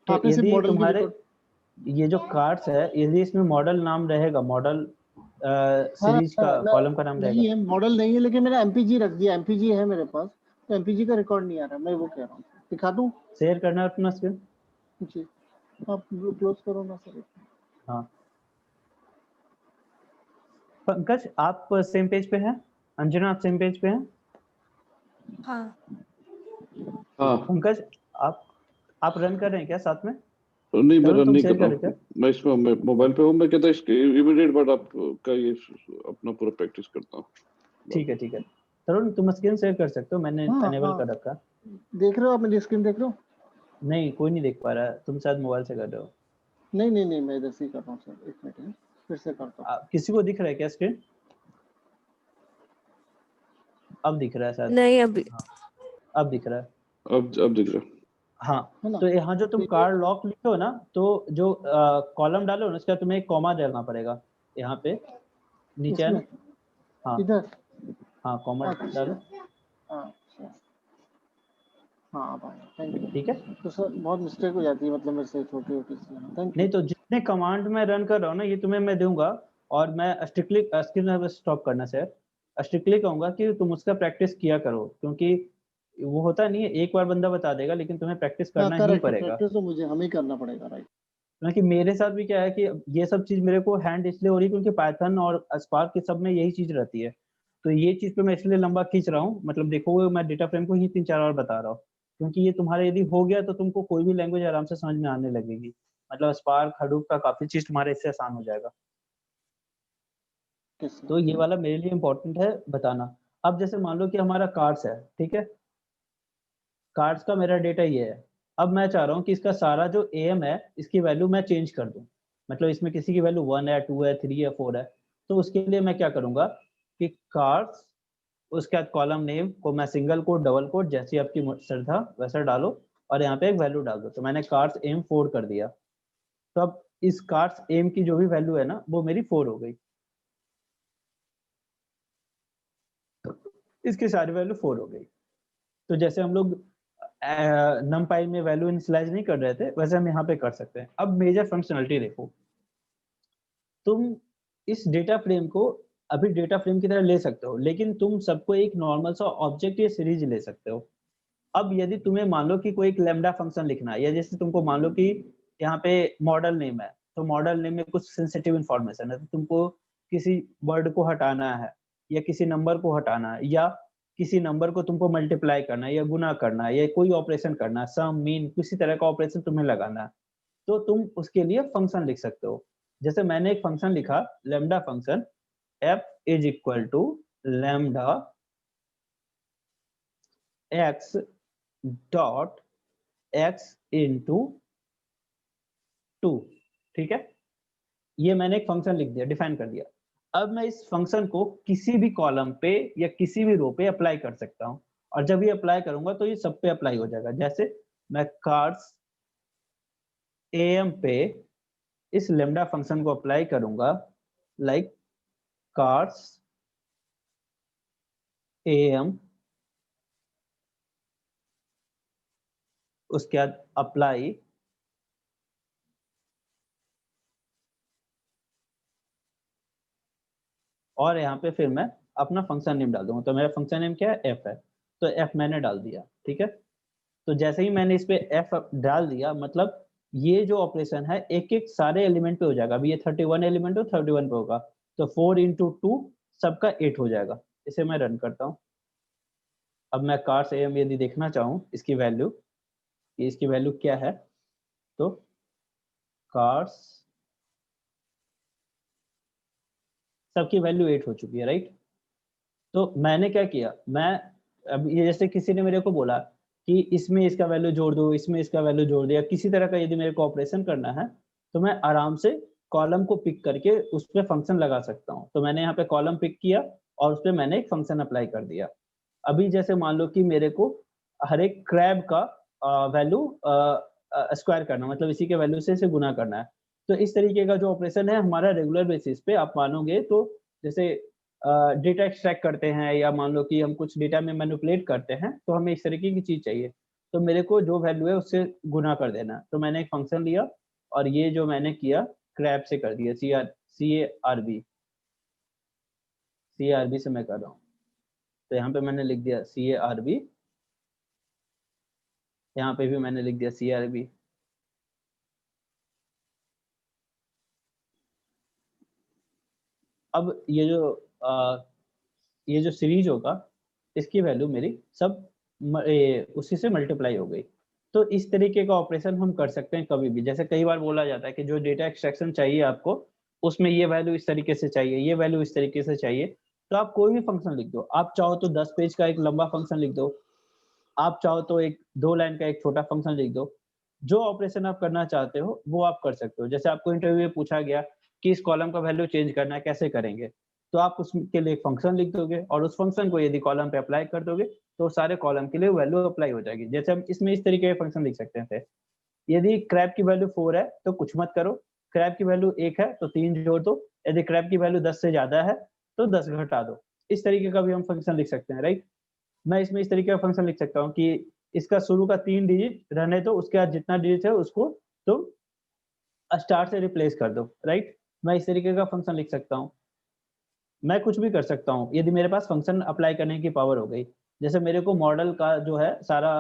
तो आपने सिर्फ यदि मॉडल की तुम्हारे रिकॉर्ड। ये जो कार्ड्स है, यदि इसमें मॉडल नाम रहेगा, मॉडल हाँ सीरीज का कॉलम का नाम रहेगा। नहीं है, मॉडल नहीं है, लेकिन मैंने एमपीजी रख दिया, एमपीजी है मेरे पास, तो एमपीजी का रिकॉर्ड नहीं आ रहा, मैं वो कह रहा हूँ। दिखा दूँ? शेयर करना है अपना स्क्रीन। जी, आप क्लोज करो ना सर। हाँ, पंकज आप सेम पेज पे हैं? अंजना आप सेम पेज पे हैं? हाँ हाँ पंकज आप रन कर रहे हैं क्या साथ में? नहीं, मैं तरुण रन तुम नहीं शेयर कर कर रहा रहे क्या? हूँ, मैं इसमें मोबाइल पे हूँ। मैं कहता इसके इमीडिएट बाद आपका ये अपना पूरा प्रैक्टिस करता हूँ। ठीक है ठीक है। तरुण तुम स्क्रीन शेयर कर सकते हो, मैंने हाँ अनेबल हाँ, कर रखा। देख रहे हो आप मेरी स्क्रीन, देख रहे हो? नहीं कोई नहीं देख पा रहा है, तुम शायद मोबाइल से कर रहे हो। नहीं नहीं नहीं, मैं इधर से ही कर रहा हूँ सर, एक मिनट फिर से करता हूँ। किसी को दिख रहा है क्या स्क्रीन? अब दिख रहा है शायद। नहीं अभी। हाँ, अब दिख रहा है। अब दिख रहा है। हाँ, है ना? तो यहाँ जो तुम तो कार्ड लॉक लिखे हो ना, तो जो कॉलम डालो ना, उसका तुम्हें एक कॉमा डालना पड़ेगा यहाँ पे नीचे, है इसमें, ना? हाँ इधर, हाँ, कॉमा अच्छा डालो। अच्छा, हाँ भाई, थैंक यू। ठीक है। तो सर बहुत मिस्टेक हो जाती है, मतलब मेरे से छोटी छोटी सी, थैंक यू। नहीं तो जितने कमांड में रन कर रहा हूँ ना, ये तुम्हें मैं दूंगा, और मैं स्ट्रिक्टली स्क्रीन स्टॉप करना सर, स्ट्रिक्टली कहूंगा कि तुम उसका प्रैक्टिस किया करो, क्योंकि वो होता नहीं है, एक बार बंदा बता देगा लेकिन तुम्हें प्रैक्टिस हाँ करना ही करेक्ट, पड़ेगा। प्रैक्टिस तो मुझे हम ही करना पड़ेगा, राइट। क्योंकि मेरे साथ भी क्या है कि ये सब चीज मेरे को हैंड इसलिए हो रही है क्योंकि पाइथन और स्पार्क के सब में यही चीज रहती है, तो ये चीज पे मैं इसलिए लंबा खींच रहा हूँ, मतलब देखोगे मैं डेटा फ्रेम को ही 3-4 बार बता रहा हूँ, क्योंकि ये तुम्हारे यदि हो गया तो तुमको कोई भी लैंग्वेज आराम से समझ में आने लगेगी, मतलब स्पार्क हडूप का काफी चीज तुम्हारे इससे आसान हो जाएगा। तो ये वाला मेरे लिए इम्पोर्टेंट है बताना। अब जैसे मान लो कि हमारा कार्ड्स है, ठीक है, कार्ड्स का मेरा डेटा ये है, अब मैं चाह रहा हूँ कि इसका सारा जो एम है इसकी वैल्यू मैं चेंज कर दूं, मतलब इसमें किसी की वैल्यू 1 है, 2 है, 3 है, 4 है, तो उसके लिए मैं क्या करूंगा कि कार्ड्स उसके बाद कॉलम नेम को मैं सिंगल कोट डबल कोट जैसी आपकी श्रद्धा वैसा डालो और यहाँ पे एक वैल्यू डाल दो, तो मैंने कार्ड्स एम 4 कर दिया, तो अब इस कार्ड्स एम की जो भी वैल्यू है ना वो मेरी 4 हो गई, इसकी सारी वैल्यू 4 हो गई। तो जैसे हम लोग नमपाई में वैल्यू इनिशियलाइज नहीं कर रहे थे वैसे हम यहाँ पे कर सकते हैं। अब मेजर फंक्शनलिटी देखो, तुम इस डेटा फ्रेम को अभी डेटा फ्रेम की तरह ले सकते हो, लेकिन तुम सबको एक नॉर्मल सा ऑब्जेक्ट या सीरीज ले सकते हो। अब यदि तुम्हें मान लो कि कोई एक लैम्डा फंक्शन लिखना है, या जैसे तुमको मान लो कि यहाँ पे मॉडल नेम है, तो मॉडल नेम में कुछ सेंसिटिव इंफॉर्मेशन है, तो तुमको किसी वर्ड को हटाना है या किसी नंबर को हटाना है या किसी नंबर को तुमको मल्टीप्लाई करना है या गुना करना है या कोई ऑपरेशन करना है, सम मीन किसी तरह का ऑपरेशन तुम्हें लगाना है, तो तुम उसके लिए फंक्शन लिख सकते हो। जैसे मैंने एक फंक्शन लिखा lambda function f is equal to lambda x dot x into 2, ठीक है, ये मैंने एक फंक्शन लिख दिया, डिफाइन कर दिया। अब मैं इस फंक्शन को किसी भी कॉलम पे या किसी भी रो पे अप्लाई कर सकता हूँ, और जब ये अप्लाई करूंगा तो ये सब पे अप्लाई हो जाएगा। जैसे मैं कार्ड्स एम पे इस लेमडा फंक्शन को अप्लाई करूंगा, लाइक कार्ड्स एम, उसके बाद अप्लाई, और यहाँ पे फिर मैं अपना फंक्शन नेम डाल दूंगा। तो मेरा फंक्शन नेम क्या है, एफ है, तो एफ मैंने डाल दिया, ठीक है। तो जैसे ही मैंने इस पे एफ डाल दिया, मतलब ये जो ऑपरेशन है एक एक सारे एलिमेंट पे हो जाएगा। अभी ये 31 एलिमेंट हो 31 पे होगा, तो 4 इंटू 2 सबका 8 हो जाएगा। इसे मैं रन करता हूँ। अब मैं कार्स एम यदि देखना चाहूँ इसकी वैल्यू, इसकी वैल्यू क्या है, तो कार्स सबकी वैल्यू 8 हो चुकी है, राइट। तो मैंने क्या किया, मैं अब ये जैसे किसी ने मेरे को बोला कि इसमें इसका वैल्यू जोड़ दो, इसमें इसका वैल्यू जोड़ दिया, किसी तरह का यदि मेरे को ऑपरेशन करना है तो मैं आराम से कॉलम को पिक करके उस पर फंक्शन लगा सकता हूँ। तो मैंने यहाँ पे कॉलम पिक किया और उस पर मैंने एक फंक्शन अप्लाई कर दिया। अभी जैसे मान लो कि मेरे को हर एक क्रैब का वैल्यू स्क्वायर करना, मतलब इसी के वैल्यू से इसे गुना करना है। तो इस तरीके का जो ऑपरेशन है हमारा रेगुलर बेसिस पे आप मानोगे तो जैसे डेटा एक्सट्रैक्ट करते हैं या मान लो कि हम कुछ डेटा में मैनिपुलेट करते हैं तो हमें इस तरीके की चीज चाहिए, तो मेरे को जो वैल्यू है उससे गुना कर देना। तो मैंने एक फंक्शन लिया और ये जो मैंने किया क्रैब से कर दिया, सी आर बी से मैं कर रहा हूँ। तो यहाँ पे मैंने लिख दिया CARB, यहाँ पे भी मैंने लिख दिया CRB। अब ये जो सीरीज होगा इसकी वैल्यू मेरी सब उसी से मल्टीप्लाई हो गई। तो इस तरीके का ऑपरेशन हम कर सकते हैं कभी भी। जैसे कई बार बोला जाता है कि जो डेटा एक्सट्रैक्शन चाहिए आपको उसमें ये वैल्यू इस तरीके से चाहिए, ये वैल्यू इस तरीके से चाहिए, तो आप कोई भी फंक्शन लिख दो। आप चाहो तो 10 पेज का एक लंबा फंक्शन लिख दो, आप चाहो तो एक 2 लाइन का एक छोटा फंक्शन लिख दो। जो ऑपरेशन आप करना चाहते हो वो आप कर सकते हो। जैसे आपको इंटरव्यू में पूछा गया कि इस कॉलम का वैल्यू चेंज करना है, कैसे करेंगे, तो आप उसके लिए एक फंक्शन लिख दोगे और उस फंक्शन को यदि कॉलम पे अप्लाई कर दोगे तो सारे कॉलम के लिए वैल्यू अप्लाई हो जाएगी। जैसे हम इसमें इस तरीके के फंक्शन लिख सकते थे, यदि क्रैब की वैल्यू 4 है तो कुछ मत करो, क्रैब की वैल्यू 1 है तो 3 जोड़ दो, यदि क्रैब की वैल्यू 10 से ज्यादा है तो 10 घटा दो। इस तरीके का भी हम फंक्शन लिख सकते हैं, राइट। मैं इसमें इस तरीके का फंक्शन लिख सकता हूँ कि इसका शुरू का 3 डिजिट रहने दो, उसके बाद जितना डिजिट है उसको तुम स्टार से रिप्लेस कर दो, राइट। मैं इस तरीके का फंक्शन लिख सकता हूँ। मैं कुछ भी कर सकता हूँ यदि मेरे पास फंक्शन अप्लाई करने की पावर हो गई। जैसे मेरे को मॉडल का जो है सारा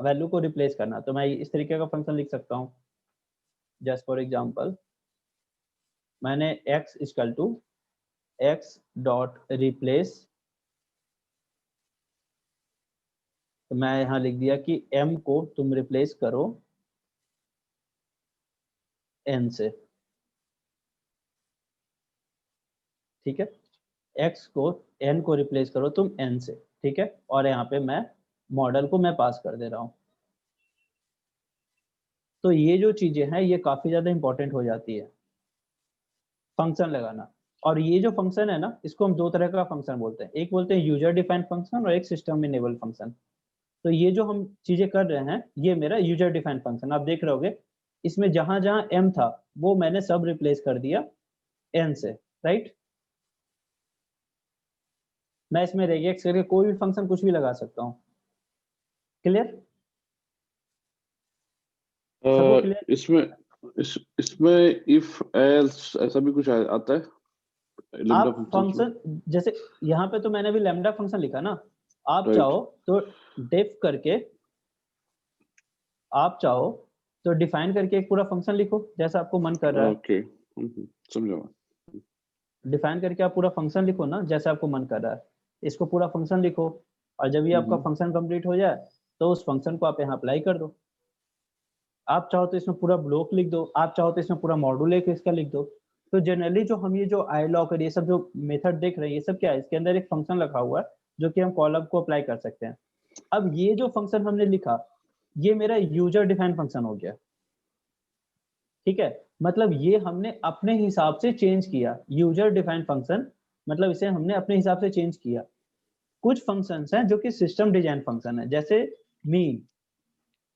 वैल्यू को रिप्लेस करना, तो मैं इस तरीके का फंक्शन लिख सकता हूँ। जस्ट फॉर एग्जांपल मैंने x equal to x dot replace, तो मैं यहाँ लिख दिया कि m को तुम रिप्लेस करो n से, ठीक है, x को n को रिप्लेस करो तुम n से, ठीक है, और यहाँ पे मैं मॉडल को मैं पास कर दे रहा हूँ। तो ये जो चीजें हैं ये काफी ज्यादा इंपॉर्टेंट हो जाती है, फंक्शन लगाना। और ये जो फंक्शन है ना, इसको हम दो तरह का फंक्शन बोलते हैं, एक बोलते हैं यूजर डिफाइंड फंक्शन और एक सिस्टम इनेबल फंक्शन। तो ये जो हम चीजें कर रहे हैं ये मेरा यूजर डिफाइंड फंक्शन, आप देख रहे होगे इसमें जहां जहां m था वो मैंने सब रिप्लेस कर दिया n से, राइट। मैं इसमें रेगेक्स करके कोई भी फंक्शन कुछ भी लगा सकता हूँ, क्लियर? सबको क्लियर? इसमें इफ एल्स ऐसा भी कुछ आता है? आप फंक्शन जैसे यहाँ पे तो मैंने भी लैम्डा फंक्शन लिखा ना, आप चाहो तो डेफ करके, आप चाहो तो डिफाइन करके एक पूरा फंक्शन लिखो जैसा आपको मन कर रहा है। ओके, समझा। डिफाइन करके आप पूरा फंक्शन लिखो ना जैसा आपको मन कर रहा है, इसको पूरा फंक्शन लिखो, और जब ये आपका फंक्शन कंप्लीट हो जाए तो उस फंक्शन को आप यहाँ अप्लाई कर दो। आप चाहो तो इसमें पूरा ब्लॉक लिख दो, आप चाहो तो इसमें पूरा मॉड्यूल एक इसका लिख दो। तो जनरली जो हम ये जो iLock और ये सब जो मेथड देख रहे हैं ये सब क्या है, इसके अंदर एक फंक्शन रखा हुआ है जो कि हम कॉलम को अप्लाई कर सकते हैं। अब ये जो फंक्शन हमने लिखा ये मेरा यूजर डिफाइंड फंक्शन हो गया, ठीक है, मतलब ये हमने अपने हिसाब से चेंज किया। यूजर डिफाइंड फंक्शन मतलब इसे हमने अपने हिसाब से चेंज किया। कुछ फंक्शंस हैं जो कि सिस्टम डिजाइन फंक्शन है, जैसे मीन,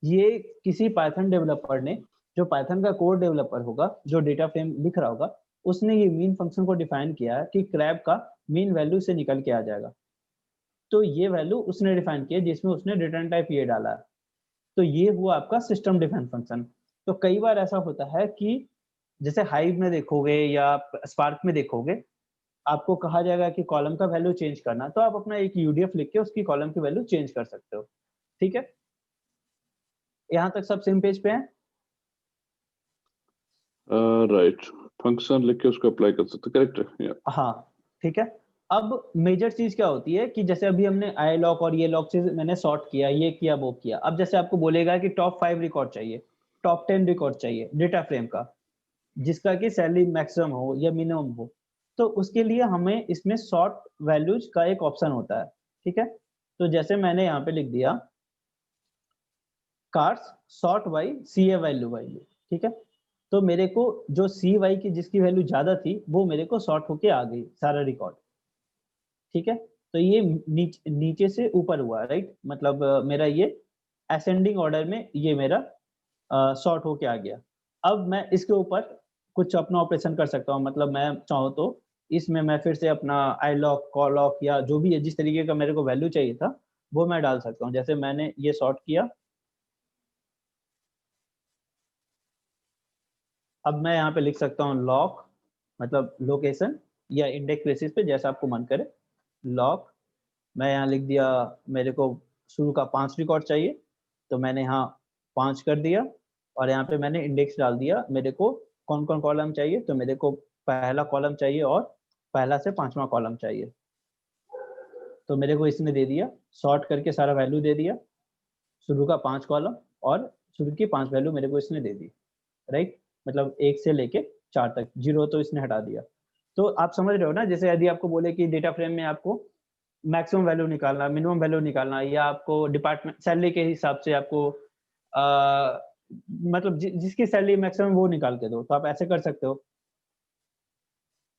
ये किसी पाइथन डेवलपर ने, जो पाइथन का कोड डेवलपर होगा जो डेटा फ्रेम लिख रहा होगा, उसने ये मीन फंक्शन को डिफाइन किया है कि क्रैब का मीन वैल्यू से निकल के आ जाएगा। तो ये वैल्यू उसने डिफाइन किया जिसमें उसने रिटर्न टाइप ये डाला है। तो ये हुआ आपका सिस्टम डिफाइन फंक्शन। तो कई बार ऐसा होता है कि जैसे हाइव में देखोगे या स्पार्क में देखोगे, आपको कहा जाएगा कि कॉलम का वैल्यू चेंज करना, तो आप अपना एक यूडीएफ लिख के उसकी कॉलम की वैल्यू चेंज कर सकते हो, ठीक है। यहाँ तक सब सेम पेज पे है? राइट, फंक्शन लिख के उसको अप्लाई कर सकते, करेक्ट है। हाँ, ठीक है। अब मेजर चीज क्या होती है कि जैसे अभी हमने iLock और ये लॉक से मैंने सॉर्ट किया, ये किया, वो किया। अब जैसे आपको बोलेगा कि टॉप 5 रिकॉर्ड चाहिए, टॉप 10 रिकॉर्ड चाहिए डेटा फ्रेम का, जिसका कि सैलरी मैक्सिमम हो या मिनिमम हो, तो उसके लिए हमें इसमें सॉर्ट वैल्यूज का एक ऑप्शन होता है, ठीक है। तो जैसे मैंने यहाँ पे लिख दिया cars sort by CA value, ठीक है। तो मेरे को जो CY की जिसकी वैल्यू ज्यादा थी वो मेरे को सॉर्ट होके आ गई सारा रिकॉर्ड, ठीक है। तो ये नीचे से ऊपर हुआ, राइट, मतलब मेरा ये असेंडिंग ऑर्डर में ये मेरा सॉर्ट होके आ गया। अब मैं इसके ऊपर कुछ अपना ऑपरेशन कर सकता हूँ, मतलब मैं चाहूँ तो इसमें मैं फिर से अपना iLock, calllock या जो भी है जिस तरीके का मेरे को वैल्यू चाहिए था वो मैं डाल सकता हूँ। जैसे मैंने ये सॉर्ट किया, अब मैं यहाँ पे लिख सकता हूँ लॉक, मतलब लोकेशन या इंडेक्स बेसिस पे जैसा आपको मन करे। लॉक मैं यहाँ लिख दिया, मेरे को शुरू का 5 रिकॉर्ड चाहिए तो मैंने यहाँ 5 कर दिया, और यहाँ पे मैंने इंडेक्स डाल दिया मेरे को कौन कौन कॉलम चाहिए। तो मेरे को पहला कॉलम चाहिए और पहला से 5वां कॉलम चाहिए, तो मेरे को इसने दे दिया, सॉर्ट करके सारा वैल्यू दे दिया, शुरू का 5 कॉलम और शुरू की 5 वैल्यू मेरे को इसने दे दी, राइट, मतलब 1 से लेके 4 तक, 0 तो इसने हटा दिया। तो आप समझ रहे हो ना, जैसे यदि आपको बोले कि डेटा फ्रेम में आपको मैक्सिमम वैल्यू निकालना, मिनिमम वैल्यू निकालना, या आपको डिपार्टमेंट सैलरी के हिसाब से आपको मतलब जिसकी सैलरी मैक्सिमम वो निकाल के दो, तो आप ऐसे कर सकते हो।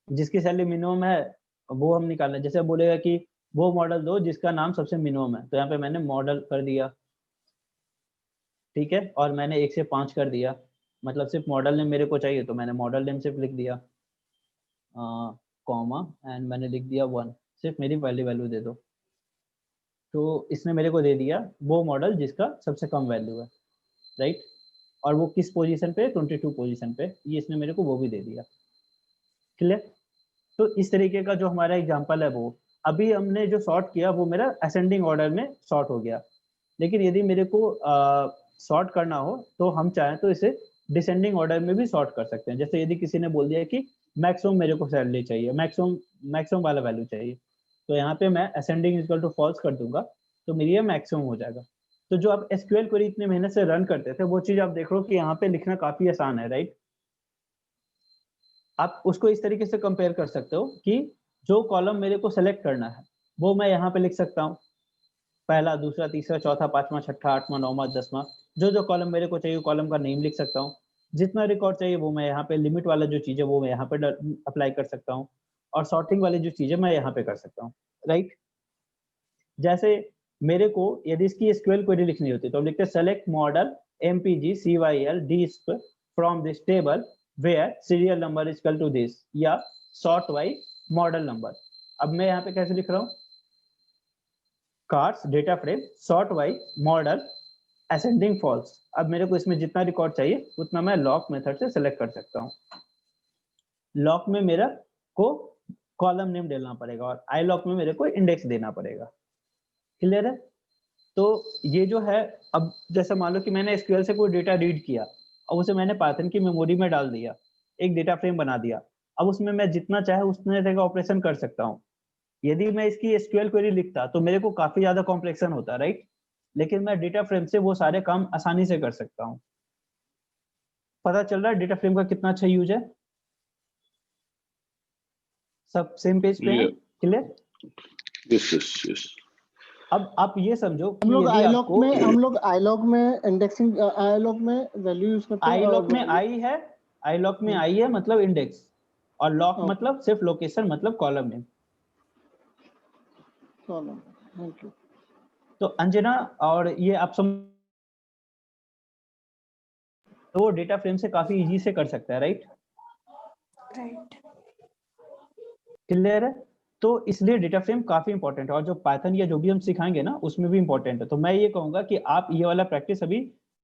जिसकी सैलरी मिनिमम है वो हम निकालना, जैसे बोलेगा कि वो मॉडल दो जिसका नाम सबसे मिनिमम है, तो यहाँ पे मैंने मॉडल कर दिया, ठीक है, और मैंने 1 से 5 कर दिया, मतलब सिर्फ मॉडल नेम मेरे को चाहिए तो मैंने मॉडल नेम सिर्फ लिख दिया, कॉमा, एंड मैंने लिख दिया 1, सिर्फ मेरी पहली वैल्यू दे दो। तो इसने मेरे को दे दिया वो मॉडल जिसका सबसे कम वैल्यू है, राइट, और वो किस पोजीशन पे, 22 पोजीशन पे, ये इसने मेरे को वो भी दे दिया, क्लियर। तो इस तरीके का जो हमारा एग्जांपल है, वो अभी हमने जो सॉर्ट किया वो मेरा असेंडिंग ऑर्डर में सॉर्ट हो गया। लेकिन यदि मेरे को सॉर्ट करना हो तो हम चाहें तो इसे डिसेंडिंग ऑर्डर में भी सॉर्ट कर सकते हैं। जैसे यदि किसी ने बोल दिया कि मैक्सिमम मेरे को सैलरी चाहिए, मैक्सिमम वाला वैल्यू चाहिए, तो यहाँ पे मैं असेंडिंग इक्वल टू फॉल्स कर दूंगा, तो मेरी ये मैक्सिमम हो जाएगा। तो जो आप एसक्यूएल क्वेरी इतने मेहनत से रन करते थे, वो चीज आप देख रहे हो कि यहाँ पे लिखना काफी आसान है, राइट? आप उसको इस तरीके से कंपेयर कर सकते हो कि जो कॉलम मेरे को सेलेक्ट करना है वो मैं यहाँ पे लिख सकता हूँ, पहला, दूसरा, तीसरा, चौथा, पांचवा, छठा, आठवां, नौवां, दसवां, जो कॉलम मेरे को चाहिए कॉलम का नेम लिख सकता हूँ। जितना रिकॉर्ड चाहिए वो मैं यहाँ पे, लिमिट वाला जो चीज है वो मैं यहाँ पे अप्लाई कर सकता हूँ, और सॉर्टिंग वाली जो चीज है मैं यहाँ पे कर सकता हूँ, राइट? जैसे मेरे को यदि इसकी एसक्यूएल क्वेरी लिखनी होती है तो हम लिखते हैं select model MPG CYL DISP from this table where serial number is equal to this, या सॉर्ट बाय मॉडल नंबर। अब मैं यहाँ पे कैसे लिख रहा हूँ, cars data frame sort by model ascending false. अब मेरे को इसमें जितना रिकॉर्ड चाहिए उतना मैं लॉक मेथड से सेलेक्ट कर सकता हूँ। लॉक में मेरा को कॉलम नेम डालना पड़ेगा और आई लॉक में मेरे को इंडेक्स देना पड़ेगा। क्लियर है? तो ये जो है, अब जैसे मान लो कि मैंने एसक्यूएल से कोई डेटा रीड किया और उसे मैंने पाइथन की मेमोरी में डाल दिया, एक डेटा फ्रेम बना दिया, अब उसमें मैं जितना चाहे उतने तरह का ऑपरेशन कर सकता हूँ। यदि मैं इसकी एसक्यूएल क्वेरी लिखता तो मेरे को काफी ज्यादा कॉम्प्लेक्सन होता, राइट? लेकिन मैं डेटा फ्रेम से वो सारे काम आसानी से कर सकता हूँ। पता चल रहा है डेटा फ्रेम का कितना अच्छा यूज है? सब सेम पेज पे है? क्लियर? Yes yes yes. अब आप ये समझो कि हम लोग आईलॉग में इंडेक्सिंग, आईलॉग में वैल्यू यूज करते हैं। आईलॉग में आई है, आईलॉग में आई है मतलब इंडेक्स, और लॉक मतलब सिर्फ लोकेशन, मतलब कॉलम नेम। Thank you. तो अंजना, और ये आप तो वो डेटा फ्रेम से काफी इजी से कर सकता है, राइट? राइट। क्लियर है? तो इसलिए डेटा फ्रेम काफी इंपॉर्टेंट है, और जो पाइथन या जो भी हम सिखाएंगे ना उसमें भी इंपॉर्टेंट है। तो मैं ये कहूंगा कि आप ये वाला प्रैक्टिस अभी